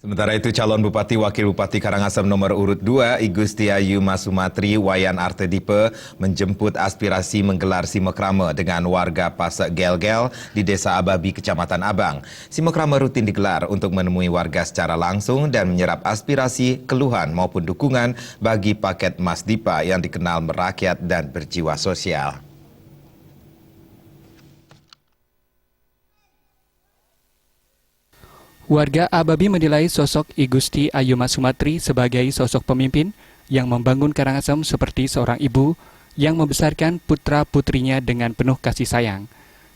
Sementara itu, calon Bupati Wakil Bupati Karangasem nomor urut 2, Igusti Ayu Masumatri Wayan Artedipe menjemput aspirasi menggelar simekrame dengan warga Pasek Gel-Gel di Desa Ababi, Kecamatan Abang. Simekrame rutin digelar untuk menemui warga secara langsung dan menyerap aspirasi, keluhan maupun dukungan bagi paket Mas Dipa yang dikenal merakyat dan berjiwa sosial. Warga Ababi menilai sosok Igusti Ayu Masumatri sebagai sosok pemimpin yang membangun Karangasem seperti seorang ibu yang membesarkan putra-putrinya dengan penuh kasih sayang.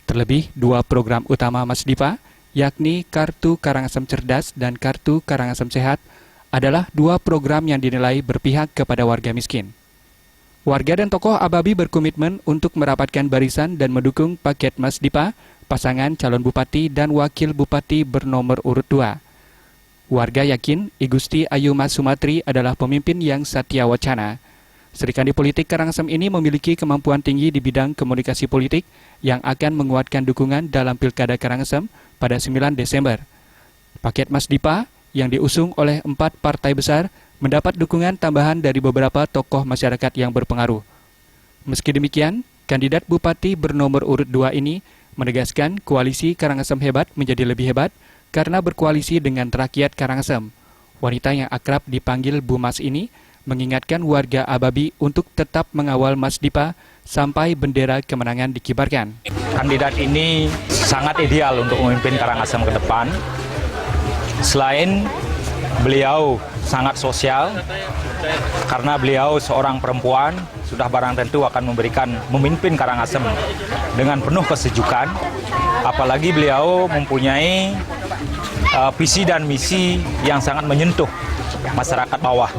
Terlebih, dua program utama Mas Dipa, yakni Kartu Karangasem Cerdas dan Kartu Karangasem Sehat, adalah dua program yang dinilai berpihak kepada warga miskin. Warga dan tokoh Ababi berkomitmen untuk merapatkan barisan dan mendukung paket Mas Dipa, pasangan calon bupati dan wakil bupati bernomor urut 2. Warga yakin Igusti Ayu Masumatri adalah pemimpin yang satya wacana. Serikandi politik Karangasem ini memiliki kemampuan tinggi di bidang komunikasi politik yang akan menguatkan dukungan dalam Pilkada Karangasem pada 9 Desember. Paket Mas Dipa yang diusung oleh 4 partai besar mendapat dukungan tambahan dari beberapa tokoh masyarakat yang berpengaruh. Meski demikian, kandidat bupati bernomor urut 2 ini menegaskan koalisi Karangasem Hebat menjadi lebih hebat karena berkoalisi dengan rakyat Karangasem. Wanita yang akrab dipanggil Bu Mas ini mengingatkan warga Ababi untuk tetap mengawal Mas Dipa sampai bendera kemenangan dikibarkan. Kandidat ini sangat ideal untuk memimpin Karangasem ke depan. Selain beliau sangat sosial, karena beliau seorang perempuan, sudah barang tentu akan memimpin Karangasem dengan penuh kesejukan. Apalagi beliau mempunyai visi dan misi yang sangat menyentuh masyarakat bawah,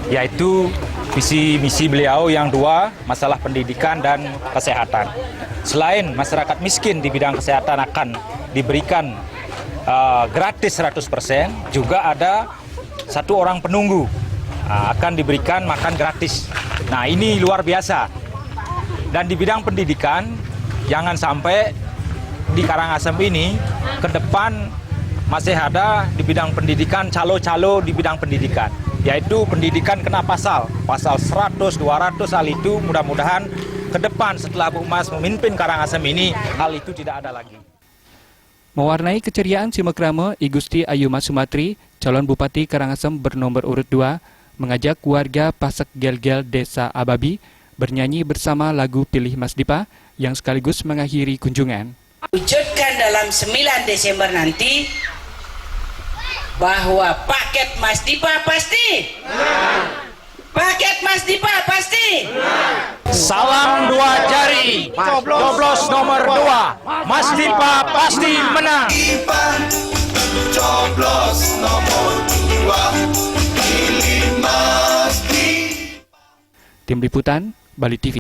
yaitu visi misi beliau yang 2, masalah pendidikan dan kesehatan. Selain masyarakat miskin di bidang kesehatan akan diberikan gratis 100%, juga ada 1 orang penunggu akan diberikan makan gratis. Nah, ini luar biasa. Dan di bidang pendidikan, jangan sampai di Karangasem ini ke depan masih ada di bidang pendidikan calo-calo di bidang pendidikan, yaitu pendidikan kena pasal 100, 200, hal itu mudah-mudahan ke depan setelah Bu Mas memimpin Karangasem ini hal itu tidak ada lagi. Mewarnai keceriaan simekrame, Igusti Ayu Masumatri, calon Bupati Karangasem bernomor urut 2, mengajak warga Pasek Gel-Gel Desa Ababi bernyanyi bersama lagu Pilih Mas Dipa yang sekaligus mengakhiri kunjungan. Wujudkan dalam 9 Desember nanti bahwa paket Mas Dipa pasti. Paket Mas Dipa pasti. Salam 2 jari, coblos nomor 2, Mas Dipa pasti menang. Coblos nomor 2, pilih Mas Dipa. Tim Liputan, Bali TV.